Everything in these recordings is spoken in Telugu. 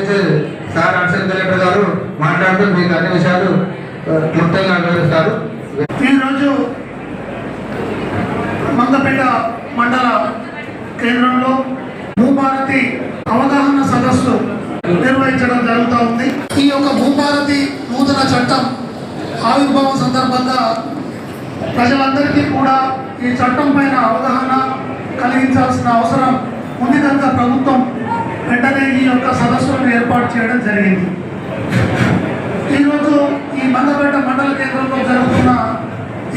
ఉద్దేశించి సార్ అడిషనల్ కలెక్టర్ గారు మాట్లాడుతూ మీకు అన్ని విషయాలు క్లుప్తంగా వివరిస్తారు. ఈరోజు మంగపేట మండల కేంద్రంలో భూభారతి అవగాహన సదస్సు నిర్వహించడం జరుగుతూ ఉంది. ఈ యొక్క భూభారతి నూతన చట్టం ఆవిర్భావం సందర్భంగా ప్రజలందరికీ కూడా ఈ చట్టం పైన అవగాహన కలిగించాల్సిన అవసరం ఉంది కనుక ప్రభుత్వం వెంటనే ఈ యొక్క సదస్సులను ఏర్పాటు చేయడం జరిగింది. ఈరోజు ఈ మంగపేట మండల కేంద్రంలో జరుగుతున్న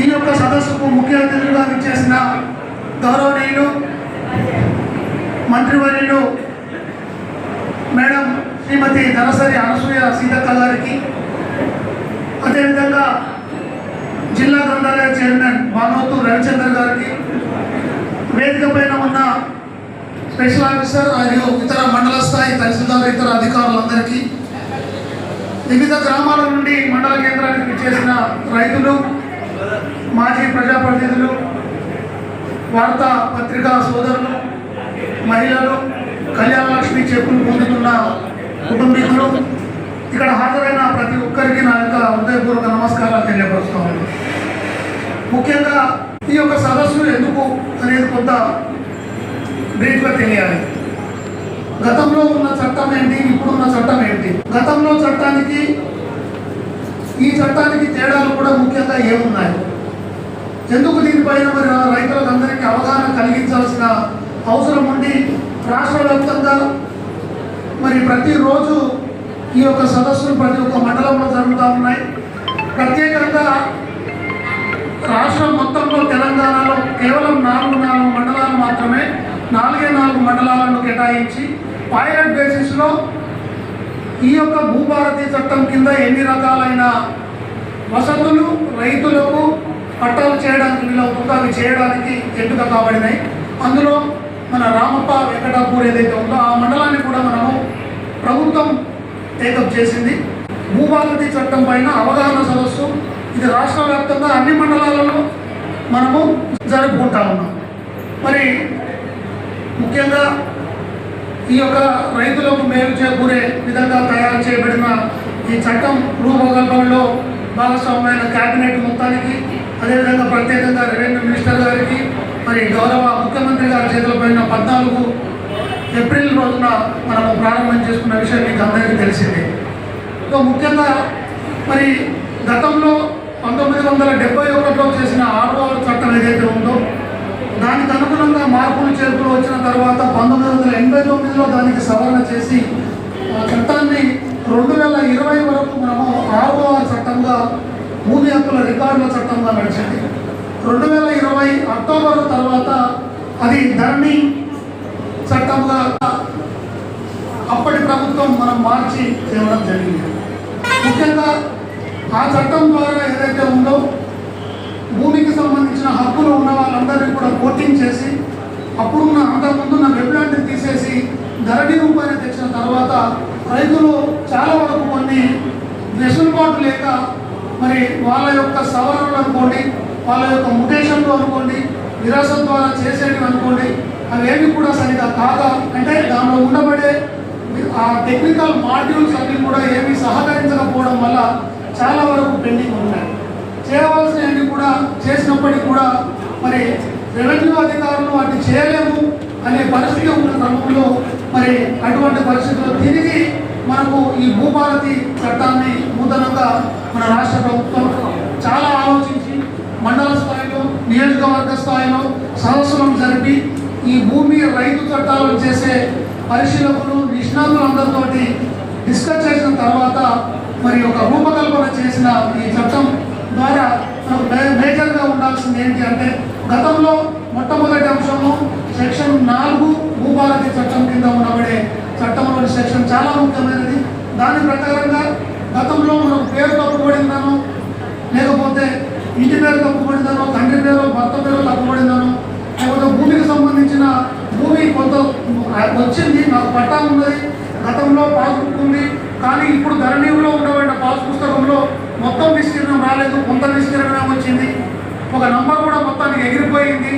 ఈ యొక్క సదస్సుకు ముఖ్య అతిథులుగా విచ్చేసిన గౌరవనీయులు మంత్రివర్యులు మేడం శ్రీమతి ధనసరి అనసూయ సీతక్క గారికి, అదేవిధంగా జిల్లా గ్రంథాలయ చైర్మన్ భానోతు రవిచంద్ర గారికి, వేదిక పైన ఉన్న స్పెషల్ ఆఫీసర్ మరియు ఇతర మండల స్థాయి తహసీల్దార్ ఇతర అధికారులందరికీ, వివిధ గ్రామాల నుండి మండల కేంద్రానికి విచ్చేసిన రైతులు, మాజీ ప్రజాప్రతినిధులు, వార్తా పత్రికా సోదరులు, మహిళలు, కళ్యాణ లక్ష్మి చెప్పులు పొందుతున్న కుటుంబీకులు, ఇక్కడ హాజరైన ప్రతి ఒక్కరికి నా యొక్క హృదయపూర్వక నమస్కారాలు తెలియపరుస్తాను. ముఖ్యంగా ఈ యొక్క సదస్సు ఎందుకు అనేది కొంత బ్రీఫ్గా తెలియాలి. గతంలో ఉన్న చట్టం ఏంటి, ఇప్పుడున్న చట్టం ఏంటి, గతంలో చట్టానికి ఈ చట్టానికి తేడాలు కూడా ముఖ్యంగా ఏమున్నాయి, ఎందుకు దీనిపైన మరి రైతులకు అందరికీ అవగాహన కలిగించాల్సిన అవసరం ఉండి రాష్ట్ర వ్యాప్తంగా మరి ప్రతిరోజు ఈ యొక్క సదస్సులు ప్రతి ఒక్క మండలంలో జరుగుతూ ఉన్నాయి. ప్రత్యేకంగా రాష్ట్రం మొత్తంలో తెలంగాణలో కేవలం 4 మండలాలు మాత్రమే, 4 మండలాలను కేటాయించి పైలట్ బేసిస్లో ఈ యొక్క భూభారతి చట్టం కింద ఎన్ని రకాలైన వసతులు రైతులకు పట్టాలు చేయడానికి వీలవుతుందో అవి చేయడానికి ఎంపిక కాబడినాయి. అందులో మన రామప్ప వెంకటాపూర్ ఏదైతే ఉందో ఆ మండలాన్ని కూడా మనము ప్రభుత్వం టేకప్ చేసింది. భూభారతి చట్టం పైన అవగాహన సదస్సు ఇది రాష్ట్ర వ్యాప్తంగా అన్ని మండలాలలో మనము జరుపుకుంటా ఉన్నాం. మరి ముఖ్యంగా ఈ యొక్క రైతులకు మేలు చేకూరే విధంగా తయారు చేయబడిన ఈ చట్టం రూపకల్పనలో భాగస్వామ్యమైన క్యాబినెట్ మొత్తానికి, అదేవిధంగా ప్రత్యేకంగా రెవెన్యూ మినిస్టర్ గారికి, మరి గౌరవ ముఖ్యమంత్రి గారి చేతులపైన 14 ఏప్రిల్ రోజున మనము ప్రారంభం చేసుకున్న విషయం మీకు అందరికీ తెలిసిందే. సో ముఖ్యంగా మరి గతంలో 1971లో చేసిన 6వ చట్టం ఏదైతే ఉందో దానికి అనుగుణంగా మార్పులు చేర్పులు వచ్చిన తర్వాత 1989లో దానికి సవరణ చేసి చట్టాన్ని 2020 వరకు మనము 6వ చట్టంగా భూమి హక్కుల రికార్డుల చట్టంగా నడిచింది. 2020 అక్టోబర్ తర్వాత అది ధరణి చట్టంగా అప్పటి ప్రభుత్వం మనం మార్చి చేయడం జరిగింది. ముఖ్యంగా ఆ చట్టం ద్వారా ఏదైతే ఉందో భూమికి సంబంధించిన హక్కులు ఉన్న వాళ్ళందరినీ కూడా కోటింగ్ చేసి అప్పుడున్న అంతకుముందున్న వెబ్లాండ్ని తీసేసి ధరణి రూపాయలు తెచ్చిన తర్వాత రైతులు చాలా వరకు కొన్ని వెసులుబాటు లేక మరి వాళ్ళ యొక్క సవరణలు అనుకోండి, వాళ్ళ యొక్క ముటేషన్లు అనుకోండి, విరాసత్ ద్వారా చేసేటివి అనుకోండి, అవేమి కూడా సరిగా కాక, అంటే దానిలో ఉండబడే ఆ టెక్నికల్ మాడ్యూల్స్ అన్నీ కూడా ఏమీ సహకరించకపోవడం వల్ల చాలా వరకు పెండింగ్ ఉన్నాయి. చేయవలసినవి కూడా చేసినప్పటికీ కూడా మరి రెవెన్యూ అధికారులు వాటిని చేయలేము అనే పరిస్థితి ఉన్న క్రమంలో మరి అటువంటి పరిస్థితుల్లో తిరిగి మనకు ఈ భూభారతి చట్టాన్ని నూతనంగా మన రాష్ట్ర ప్రభుత్వం చాలా ఆలోచించి మండల స్థాయిలో, నియోజకవర్గ స్థాయిలో సదస్సులను జరిపి ఈ భూమి రైతు చట్టాలను చేసే పరిశీలకులు, నిష్ణాతులందరితో డిస్కస్ చేసిన తర్వాత మరి ఒక రూపకల్పన చేసిన ఈ చట్టం ద్వారా మనకు మేజర్గా ఉండాల్సింది ఏంటి అంటే, గతంలో మొట్టమొదటి అంశము సెక్షన్ 4 భూభారతి చట్టం కింద ఉండబడే చట్టంలోని సెక్షన్ చాలా ముఖ్యమైనది. దాని ప్రకారంగా గతంలో మనకు పేరు తప్పుబడిందనో, లేకపోతే ఇంటి పేరు తప్పుబడిందనో, తండ్రి పేరు భర్త పేరు తప్పుబడిందనో, లేకపోతే భూమికి సంబంధించిన భూమి కొంత వచ్చింది, నాకు పట్టా ఉన్నది, గతంలో పాస్బుక్ ఉంది, కానీ ఇప్పుడు ధరణిలో ఉండబడిన పాస్ పుస్తకంలో మొత్తం విస్తీర్ణం రాలేదు, కొంత విస్తీర్ణమే వచ్చింది, ఒక నంబర్ కూడా మొత్తానికి ఎగిరిపోయింది.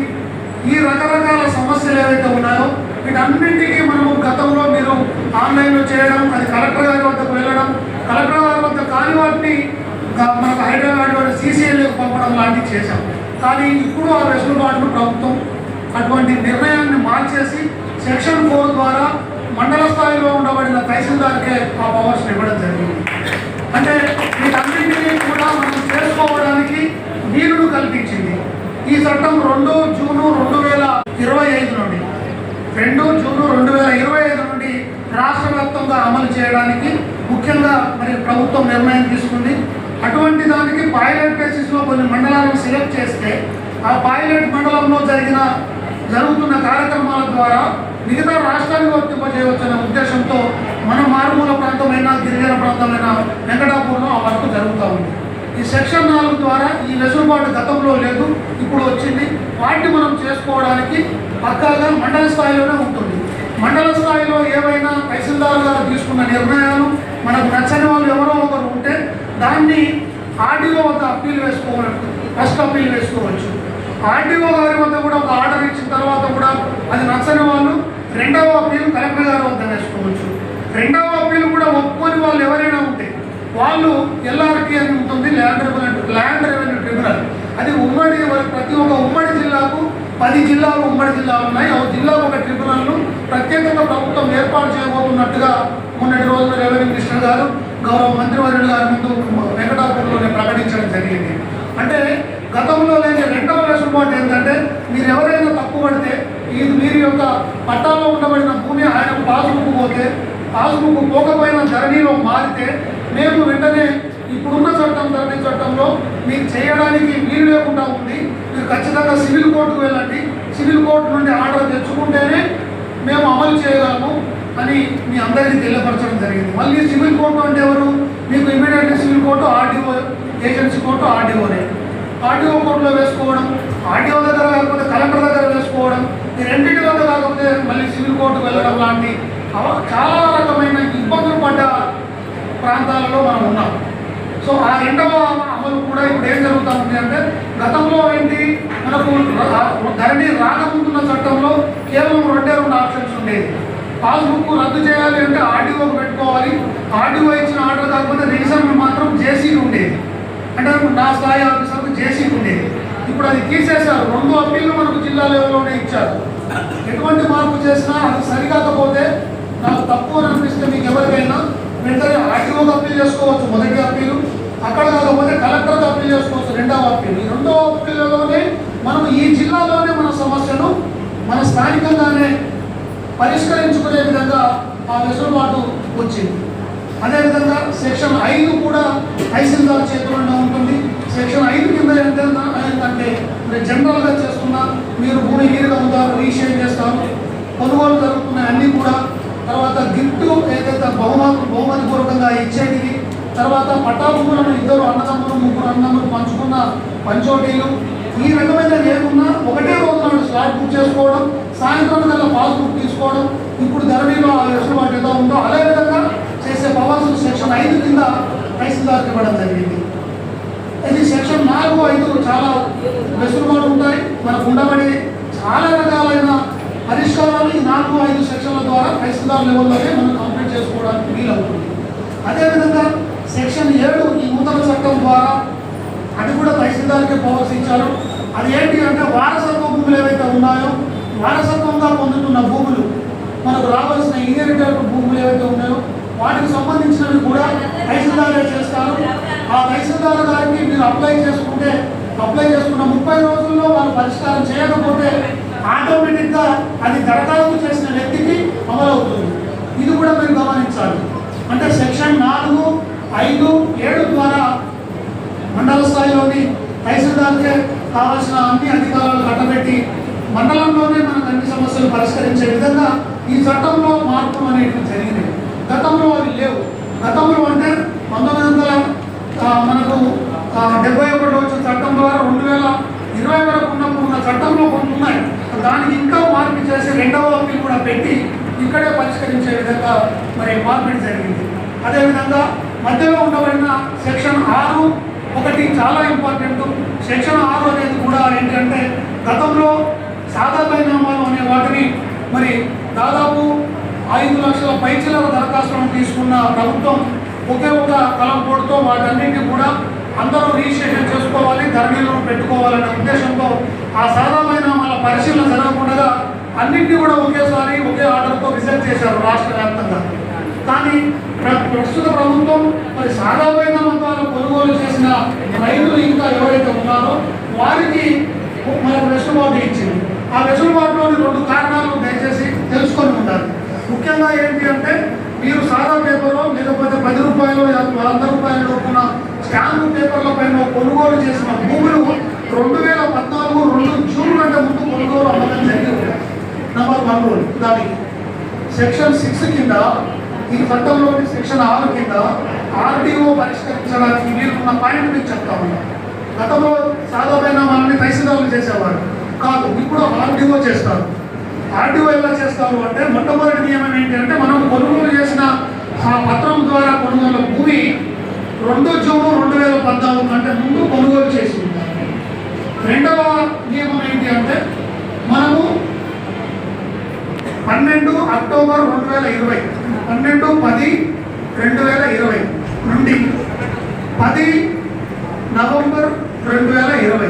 ఈ రకరకాల సమస్యలు ఏవైతే ఉన్నాయో వీటన్నింటికీ మనము గతంలో మీరు ఆన్లైన్లో చేయడం, అది కలెక్టర్ గారి వద్దకు వెళ్ళడం, కలెక్టర్ గారి వద్ద కాని వాటిని మనకు హైదరాబాద్లో సీసీఎల్ఏకి పంపడం లాంటివి చేశాం. కానీ ఇప్పుడు ఆ వెసులుబాటును ప్రభుత్వం అటువంటి నిర్ణయాన్ని మార్చేసి సెక్షన్ 4 ద్వారా మండల స్థాయిలో ఉండబడిన తహసీల్దార్కే ఆ పవర్స్ ఇవ్వడం జరిగింది. అంటే వీటన్నింటినీ కూడా మనం చేసుకోవడానికి వీలును కల్పించింది ఈ చట్టం 2 జూన్ 2025 నుండి 2 జూన్ 2025 నుండి రాష్ట్ర వ్యాప్తంగా అమలు చేయడానికి ముఖ్యంగా మరి ప్రభుత్వం నిర్ణయం తీసుకుంది. అటువంటి దానికి పైలట్ బేసిస్లో కొన్ని మండలాలను సెలెక్ట్ చేస్తే ఆ పైలట్ మండలంలో జరుగుతున్న కార్యక్రమాల ద్వారా మిగతా రాష్ట్రానికి వర్తింపజేయవచ్చనే ఉద్దేశంతో మన మారుమూల ప్రాంతమైన గిరిజన ప్రాంతమైన వెంకటాపూర్లో ఆ వర్క్ జరుగుతూ ఉంది. ఈ సెక్షన్ 4 ద్వారా ఈ వెసులుబాటు గతంలో లేదు, ఇప్పుడు వచ్చింది. వాటిని మనం చేసుకోవడానికి పక్కాగా మండల స్థాయిలోనే ఉంటుంది. మండల స్థాయిలో ఏవైనా తహసీల్దార్ గారు తీసుకున్న నిర్ణయాలు మనకు నచ్చని వాళ్ళు ఎవరో ఒకరు ఉంటే దాన్ని ఆర్డీఓ వద్ద అప్పీల్ వేసుకోవచ్చు, ఫస్ట్ అప్పీల్ వేసుకోవచ్చు. ఆర్డీఓ గారి వద్ద కూడా ఒక ఆర్డర్ ఇచ్చిన తర్వాత కూడా అది నచ్చని వాళ్ళు రెండవ అప్పీల్ కలెక్టర్ గారి వద్ద వేసుకోవచ్చు. రెండవ అప్పీల్ కూడా ఒప్పుకొని వాళ్ళు ఎవరైనా ఉంటే వాళ్ళు ఎల్ఆర్టీ అని ఉంటుంది, ల్యాండ్ రెవెన్యూ ట్రిబ్యునల్. అది ప్రతి ఒక్క ఉమ్మడి జిల్లాకు 10 జిల్లాలు ఉమ్మడి జిల్లాలు ఉన్నాయి. ఆ జిల్లాకు ఒక ట్రిబ్యునల్ను ప్రత్యేకంగా ప్రభుత్వం ఏర్పాటు చేయబోతున్నట్టుగా మొన్నటి రోజున రెవెన్యూ మినిస్టర్ గారు గౌరవ మంత్రివర్యులు గారి ముందు వెంకటాపూర్లోనే ప్రకటించడం జరిగింది. అంటే గతంలో లేని రెండవ వెసులుబాటు ఏంటంటే మీరు ఎవరైనా తప్పు పడితే వీరి యొక్క పట్టాలో ఉండబడిన భూమి ఆయన పాస్బుక్ పోతే పాస్బుక్ పోకపోయినా ధరణిలో మారితే మేము వెంటనే ఇప్పుడున్న ధరణి చట్టంలో మీకు చేయడానికి వీలు లేకుండా ఉంది, మీరు ఖచ్చితంగా సివిల్ కోర్టుకు వెళ్ళండి, సివిల్ కోర్టు నుండి ఆర్డర్ తెచ్చుకుంటేనే మేము అమలు చేయగలము అని మీ అందరికీ తెలియపరచడం జరిగింది. మళ్ళీ సివిల్ కోర్టు అంటే ఎవరు? మీకు immediately civil court RDO agency court ఆర్డీఓనే. ఆర్డీఓ కోర్టులో వేసుకోవడం, ఆర్డీఓ దగ్గర కాకపోతే కలెక్టర్ దగ్గర వేసుకోవడం, ఈ రెండింటి వద్ద కాకపోతే మళ్ళీ సివిల్ కోర్టుకు వెళ్ళడం లాంటి చాలా రకమైన ఇబ్బందులు పడ్డ ప్రాంతాలలో మనం ఉన్నాం. సో ఆ రెండవ అమలు కూడా ఇప్పుడు ఏం జరుగుతూ ఉంది అంటే గతంలో ఏంటి మనకు ధరణి రాకముందున్న చట్టంలో కేవలం 2 ఆప్షన్స్ ఉండేది. పాస్బుక్ రద్దు చేయాలి అంటే ఆర్డీఓకి పెట్టుకోవాలి, ఆర్డీఓ ఇచ్చిన ఆర్డర్ కాకపోతే రీజన్ మాత్రం జేసీకి ఉండేది, అంటే నా స్థాయి ఆఫీసర్కు జేసీకి ఉండేది. ఇప్పుడు అది తీసేశారు. 2 అప్పీళ్ళు మనకు జిల్లా లెవెల్లోనే ఇచ్చారు. ఎటువంటి మార్పు చేసినా అది సరికాకపోతే నాకు తప్పు అని అనిపిస్తే మీకు ఎవరికైనా వెంటనే ఆర్డీఓకి అప్పీల్ చేసుకోవచ్చు, మొదటి అప్పీలు. అక్కడ కాకపోతే కలెక్టర్కి అప్పీల్ చేసుకోవచ్చు, రెండవ అప్పీలు. ఈ 2వ అప్పీళ్ళలోనే మనం ఈ జిల్లాలోనే మన సమస్యను మన స్థానికంగానే పరిష్కరించుకునే విధంగా ఆ వెసులుబాటు వచ్చింది. అదేవిధంగా సెక్షన్ 5 కూడా తహసీల్దార్ చేతుల్లోనే ఉంటుంది. సెక్షన్ 5 కింద ఏంటంటే జనరల్గా చేస్తున్న మీరు భూమి గీరు అమ్ముతారు, రీషేర్ చేస్తారు, కొనుగోలు జరుగుతున్నాయి అన్నీ కూడా. తర్వాత గిఫ్ట్ ఏదైతే బహుమతి పూర్వకంగా ఇచ్చేటివి, తర్వాత పట్టాభూములను 2 అన్నదమ్ములు 3 అన్నదమ్ములు పంచుకున్న పంచోటీలు, ఈ రకమైన ఏమున్నా ఒకటే రోజు నాడు స్లాట్ బుక్ చేసుకోవడం, సాయంత్రం కల్లా పాస్బుక్ తీసుకోవడం, ఇప్పుడు ధరణిలో ఆ వెసులుబాటు ఏదో ఉందో అదేవిధంగా చేసే పవర్స్ సెక్షన్ 5 కింద తహసీల్దార్కి ఇవ్వడం జరిగింది. ఇది సెక్షన్ 4, 5 చాలా వెసులుబాటు ఉంటాయి. మనకు ఉండబడి చాలా రకాలైన పరిష్కారాలు ఈ 4, 5 సెక్షన్ల ద్వారా తహసీల్దార్ లెవెల్లోనే మనం కంప్లీట్ చేసుకోవడానికి వీలవుతుంది. అదేవిధంగా సెక్షన్ 7 ఈ నూతన చట్టం ద్వారా అది కూడా తహసీల్దార్కి పవర్స్ ఇచ్చారు. అది ఏంటి అంటే వారసత్వ భూములు ఏవైతే ఉన్నాయో వారసత్వంగా పొందుతున్న భూములు మనకు రావాల్సిన ఇన్హెరిటెడ్ భూములు ఏవైతే ఉన్నాయో వాటికి సంబంధించినవి కూడా తహసీల్దారే చేస్తారు. ఆ తహసీల్దార్ గారికి మీరు అప్లై చేసుకున్న 30 రోజుల్లో వాళ్ళు పరిష్కారం చేయకపోతే ఆటోమేటిక్గా అది దరఖాస్తు చేసిన వ్యక్తికి అమలవుతుంది. ఇది కూడా మీరు గమనించాలి. అంటే సెక్షన్ 4, 5, 7 ద్వారా మండల స్థాయిలోని తహసీల్దార్కే కావాల్సిన అన్ని అధికారాలు కట్టబెట్టి మండలంలోనే మనకు అన్ని సమస్యలు పరిష్కరించే విధంగా ఈ చట్టంలో మార్పులు అనేవి జరిగినాయి. గతంలో అవి లేవు. గతంలో అంటే 1971 వచ్చిన చట్టం ద్వారా 2020 వరకు ఉన్న చట్టంలో కొన్ని ఉన్నాయి. దానికి ఇంకా మార్పు చేసి రెండవ అప్పీల్ కూడా పెట్టి ఇక్కడే పరిష్కరించే విధంగా మరి మార్పిడి జరిగింది. అదేవిధంగా మధ్యలో ఉండబడిన సెక్షన్ 6 ఒకటి చాలా ఇంపార్టెంట్. సెక్షన్ 6 అనేది కూడా ఏంటంటే గతంలో సాదా పరిణామాలు అనే వాటిని మరి దాదాపు 5 లక్షల పైచిల దరఖాస్తులను తీసుకున్న ప్రభుత్వం ఒకే ఒక కలంపోటుతో వాటన్నింటినీ కూడా అందరూ రిజిస్ట్రేషన్ చేసుకోవాలి, ధరణిలో పెట్టుకోవాలనే ఉద్దేశంతో ఆ సాధారణ వాళ్ళ పరిశీలన జరగకుండా అన్నింటినీ కూడా ఒకేసారి ఒకే ఆర్డర్తో రిజెక్ట్ చేశారు రాష్ట్ర వ్యాప్తంగా. కానీ ప్రస్తుత ప్రభుత్వం మరి సాధారణ మొత్తాలు కొనుగోలు చేసిన రైతులు ఇంకా ఎవరైతే ఉన్నారో వారికి మనకు వెసులుబాటు ఇచ్చింది. ఆ వెసులుబాటులోని 2 కారణాలు దయచేసి తెలుసుకొని ఉండాలి. ముఖ్యంగా ఏంటి అంటే మీరు సాదా పేపర్లో లేకపోతే 10 రూపాయలు 100 రూపాయల లోపున స్టాంపు పేపర్ల పైన కొనుగోలు చేసిన భూములు 2014 2 జూన్ కంటే ముందు కొనుగోలు అవ్వడం జరిగింది. నెంబర్ 1 రూల్ దానికి సెక్షన్ 6 కింద ఈ చట్టంలోని సెక్షన్ 6 కింద ఆర్డీఓ పరిష్కరించడానికి వీలున్న పాయింట్ మీకు చెప్తా ఉన్నా. గతంలో సాధారణ మనల్ని తహసీల్దార్లు చేసేవారు కాదు, ఇప్పుడు ఆర్డీఓ చేస్తారు. ఆర్డీఓ ఎలా చేస్తారు అంటే మొట్టమొదటి నియమం ఏంటి అంటే మనం కొనుగోలు చేసిన ఆ పత్రం ద్వారా కొనుగోలు భూమి 2 జూన్ 2014 కంటే ముందు కొనుగోలు చేసి ఉంటారు. రెండవ నియమం ఏంటి అంటే మనము 12 అక్టోబర్ 2020 12/10/2020 నుండి 10 నవంబర్ 2020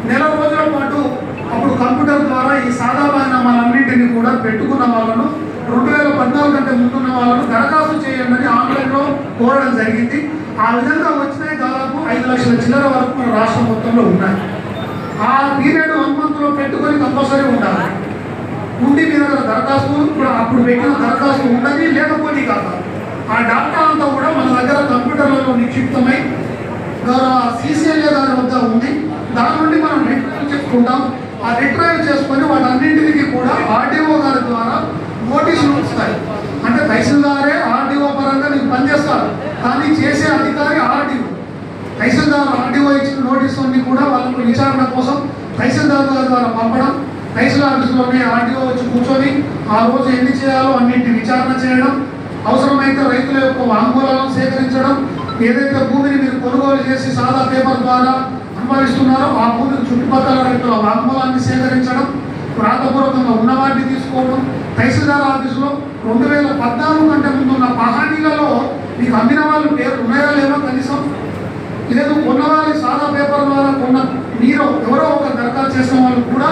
నెల రోజుల పాటు అప్పుడు కంప్యూటర్ ద్వారా ఈ సాదా బైనామాలన్నింటినీ కూడా పెట్టుకున్న వాళ్ళను 2014 కంటే ముందున్న వాళ్ళను దరఖాస్తు చేయండి అని ఆన్లైన్లో కోరడం జరిగింది. ఆ విధంగా వచ్చినాయి దాదాపు 5 లక్షల చిల్లర వరకు మన రాష్ట్రం మొత్తంలో ఉన్నాయి. ఆ పీరియడ్ 1 మంత్లో పెట్టుకొని కంపల్సరీ ఉండాలి. ఉండి మీ దగ్గర దరఖాస్తు అప్పుడు పెట్టిన దరఖాస్తు ఉండదు లేకపోతే కాక ఆ డాటా అంతా కూడా మన దగ్గర కంప్యూటర్లలో నిక్షిప్తమై CCLA గారి వద్ద ఉంది. దాని నుండి మనం రిట్రైవ్ చేసుకుంటాం. ఆ రిట్రైవ్ చేసుకొని వాటన్నింటికి కూడా ఆర్డీఓ గారి ద్వారా నోటీసులు వస్తాయి. అంటే తహసీల్దారే ఆర్డీఓ పరంగా నీకు పనిచేస్తారు, కానీ చేసే అధికారి ఆర్డీఓ. తహసీల్దార్ ఆర్డీఓ ఇచ్చిన నోటీసులన్నీ కూడా వాళ్ళకు విచారణ కోసం తహసీల్దార్ గారి ద్వారా పంపడం, తహసీల్దార్ ఆఫీసులోనే ఆర్డీఓ వచ్చి కూర్చొని ఆ రోజు ఎన్ని చేయాలో అన్నింటి విచారణ చేయడం, అవసరమైతే రైతుల యొక్క వాంగ్మూలాలను సేకరించడం, ఏదైతే భూమిని మీరు కొనుగోలు చేసి సాదా పేపర్ ద్వారా అనుభవిస్తున్నారో ఆ భూమికి చుట్టుపక్కల రైతుల వాంగ్మూలాన్ని సేకరించడం, వ్రాతపూర్వకంగా ఉన్నవాటిని తీసుకోవడం. తహసీల్దార్ ఆఫీసులో 2014 కంటే ముందు ఉన్న పహానీలలో మీకు అమ్మిన వాళ్ళు పేరు ఉన్నాయో లేవో కనీసం లేదు, కొన్నవారి సాదా పేపర్ ద్వారా కొన్న మీరు ఎవరో ఒక దరఖాస్తు చేసిన వాళ్ళు కూడా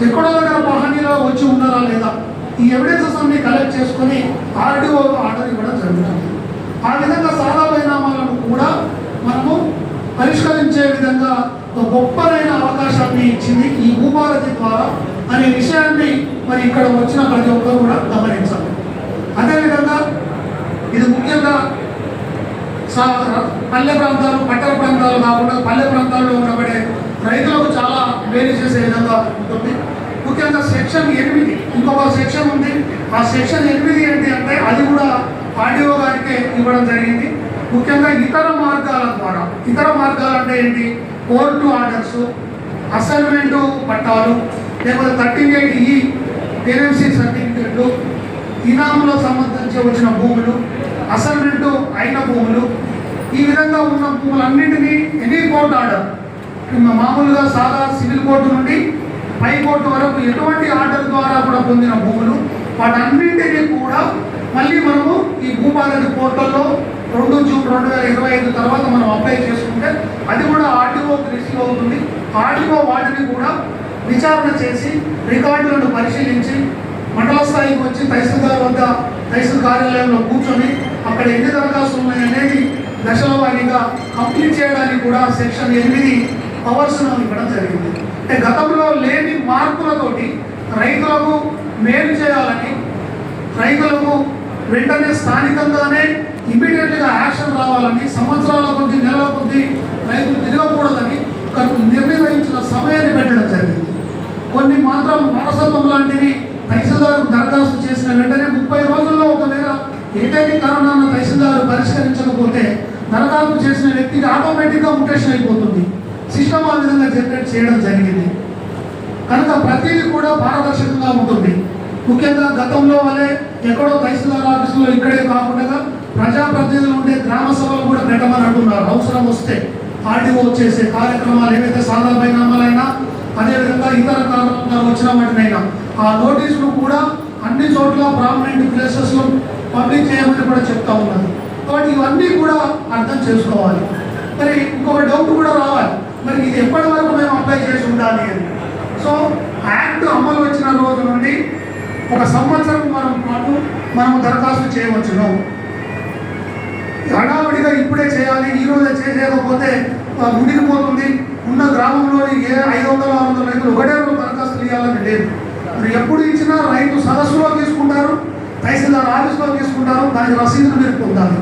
ఎక్కడో దగ్గర పహానీలో వచ్చి ఉన్నారా లేదా ఈ ఎవిడెన్సెస్ అన్ని కలెక్ట్ చేసుకొని ఆర్డీఓ ఆర్డర్ ఇవ్వడం జరుగుతుంది. ఆ విధంగా సాదా బైనామాలను కూడా మనము పరిష్కరించే విధంగా ఒక గొప్పదైన అవకాశాన్ని ఇచ్చింది ఈ భూభారతి ద్వారా అనే విషయాన్ని మరి ఇక్కడ వచ్చిన ప్రతి ఒక్కరు కూడా గమనించాలి. అదేవిధంగా ఇది ముఖ్యంగా పల్లె ప్రాంతాలు పట్టణ ప్రాంతాలు కాకుండా పల్లె ప్రాంతాల్లో ఉండబడే రైతులకు చాలా మేలు చేసే విధంగా ఉంటుంది. ముఖ్యంగా సెక్షన్ 8 ఇంకొక సెక్షన్ ఉంది. ఆ సెక్షన్ 8 ఏంటి అంటే అది కూడా ఆర్డీఓ గారికి ఇవ్వడం జరిగింది. ముఖ్యంగా ఇతర మార్గాల ద్వారా, ఇతర మార్గాలు అంటే ఏంటి, కోర్టు ఆర్డర్స్, అసైన్మెంటు పట్టాలు, లేకపోతే 38E టెనెన్సీ సర్టిఫికెట్లు, ఇనాములకు సంబంధించి వచ్చిన భూములు, అసైన్మెంటు అయిన భూములు, ఈ విధంగా ఉన్న భూములన్నింటినీ ఎనీ కోర్టు ఆర్డర్ మామూలుగా సాదా సివిల్ కోర్టు నుండి పై కోర్టు వరకు ఎటువంటి ఆర్డర్ ద్వారా కూడా పొందిన భూములు వాటన్నింటినీ కూడా మళ్ళీ మనము ఈ భూభారతి పోర్టల్లో 2 జూన్ 2025 తర్వాత మనం అప్లై చేసుకుంటే అది కూడా ఆర్డీఓకి రిసీవ్ అవుతుంది. ఆర్డీఓ వాటిని కూడా విచారణ చేసి రికార్డులను పరిశీలించి మండల స్థాయికి వచ్చి తహసీల్దార్ వద్ద తహసీల్ కార్యాలయంలో కూర్చొని అక్కడ ఎన్ని దరఖాస్తులు ఉన్నాయనేది దశల వారీగా కంప్లీట్ చేయడానికి కూడా సెక్షన్ 8 పవర్స్ ఇవ్వడం జరిగింది. అంటే గతంలో లేని మార్పులతోటి రైతులకు మేలు చేయాలని, రైతులకు వెంటనే స్థానికంగానే ఇమీడియట్గా యాక్షన్ రావాలని, సంవత్సరాల కొద్ది నెలల కొద్ది రైతులు తిరగకూడదని నిర్ణయించిన సమయాన్ని పెట్టడం జరిగింది. కొన్ని మాత్రం వారసత్వం లాంటివి తహసీల్దారు దరఖాస్తు చేసిన వెంటనే 30 రోజుల్లో ఒకవేళ ఏదైతే కరోనా తహసీల్దారు పరిష్కరించకపోతే దరఖాస్తు చేసిన వ్యక్తికి ఆటోమేటిక్గా ముటేషన్ అయిపోతుంది. సిస్టమ్ ఆ విధంగా జనరేట్ చేయడం జరిగింది. కనుక ప్రతిదీ కూడా పారదర్శకంగా ఉంటుంది. ముఖ్యంగా గతంలో వలె ఎక్కడో తహసీల్దార్ ఆఫీసులో ఇక్కడే కాకుండా ప్రజాప్రతినిధులు ఉండే గ్రామ సభలు కూడా పెట్టమని అంటున్నారు. అవసరం వస్తే ఆర్డీఓ చేసే కార్యక్రమాలు ఏవైతే సాదా బైనామాలైనా అదేవిధంగా ఇతర కారణాలు వచ్చిన వాటినైనా ఆ నోటీసులు కూడా అన్ని చోట్ల ప్రామినెంట్ ప్లేసెస్లో పబ్లిక్ చేయమని కూడా చెప్తా ఉన్నారు. కాబట్టి ఇవన్నీ కూడా అర్థం చేసుకోవాలి. మరి ఇంకొక డౌట్ కూడా రావాలి, మరి ఇది ఎప్పటి వరకు మేము అప్లై చేసి ఉండాలి అని. సో యాక్ట్ అమలు వచ్చిన రోజు నుండి 1 సంవత్సరం మనం దరఖాస్తు చేయవచ్చును. హడావిడిగా ఇప్పుడే చేయాలి, ఈ రోజే చేయకపోతే మునిగిపోతుంది. ఉన్న గ్రామంలోని 500-600 రైతులు ఒకటే రోజు దరఖాస్తులు ఇవ్వాలని లేదు. మరి ఎప్పుడు ఇచ్చినా రైతు సదస్సులో తీసుకుంటారు, తహసీల్దార్ ఆఫీస్లో తీసుకుంటారు, దానికి రసీదులు మీరు పొందాలి.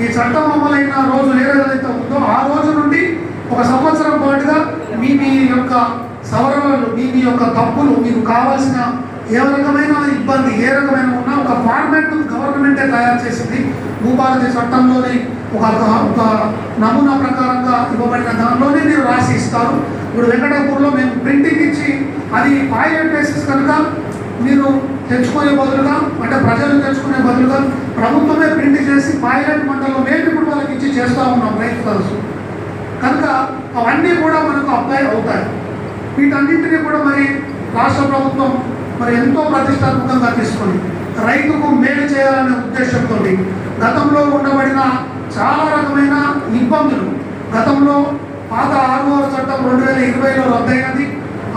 ఈ చట్టం అమలైన రోజు ఏ రోజైతే ఉందో ఆ రోజు నుండి 1 సంవత్సరం పాటుగా మీ యొక్క సవరణలు, మీ యొక్క తప్పులు, మీకు కావాల్సిన ఏ రకమైన ఇబ్బంది, ఏ రకమైన ఉన్నా ఒక ఫార్మాట్ గవర్నమెంటే తయారు చేసింది. భూభారతి చట్టంలోని ఒక నమూనా ప్రకారంగా ఇవ్వబడిన దానిలోనే మీరు రాసి ఇస్తారు. ఇప్పుడు వెంకటాపూర్లో మేము ప్రింటింగ్ ఇచ్చి అది పైలట్ బేసిస్ కనుక మీరు తెచ్చుకునే బదులుగా, అంటే ప్రజలు తెచ్చుకునే బదులుగా ప్రభుత్వమే ప్రింట్ చేసి పైలట్ మండలంలో మేము ఇప్పుడు వాళ్ళకి ఇచ్చి చేస్తూ ఉన్నాం రైతు తరచు. కనుక అవన్నీ కూడా మనకు అప్లై అవుతాయి. వీటన్నింటినీ కూడా మరి రాష్ట్ర ప్రభుత్వం మరి ఎంతో ప్రతిష్టాత్మకంగా తీసుకొని రైతుకు మేలు చేయాలనే ఉద్దేశంతో గతంలో ఉండబడిన చాలా రకమైన ఇబ్బందులు, గతంలో పాత 6వ చట్టం 2020లో రద్దయినది,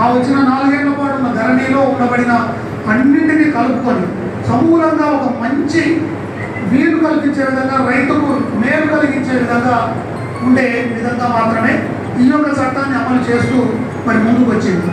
ఆ వచ్చిన 4 ఏళ్ల పాటు ఉన్న ధరణిలో ఉండబడిన అన్నింటినీ కలుపుకొని సమూలంగా ఒక మంచి వీలు కల్పించే విధంగా, రైతుకు మేలు కలిగించే విధంగా ఉండే విధంగా మాత్రమే ఈ యొక్క చట్టాన్ని అమలు చేస్తూ మరి ముందుకు వచ్చింది.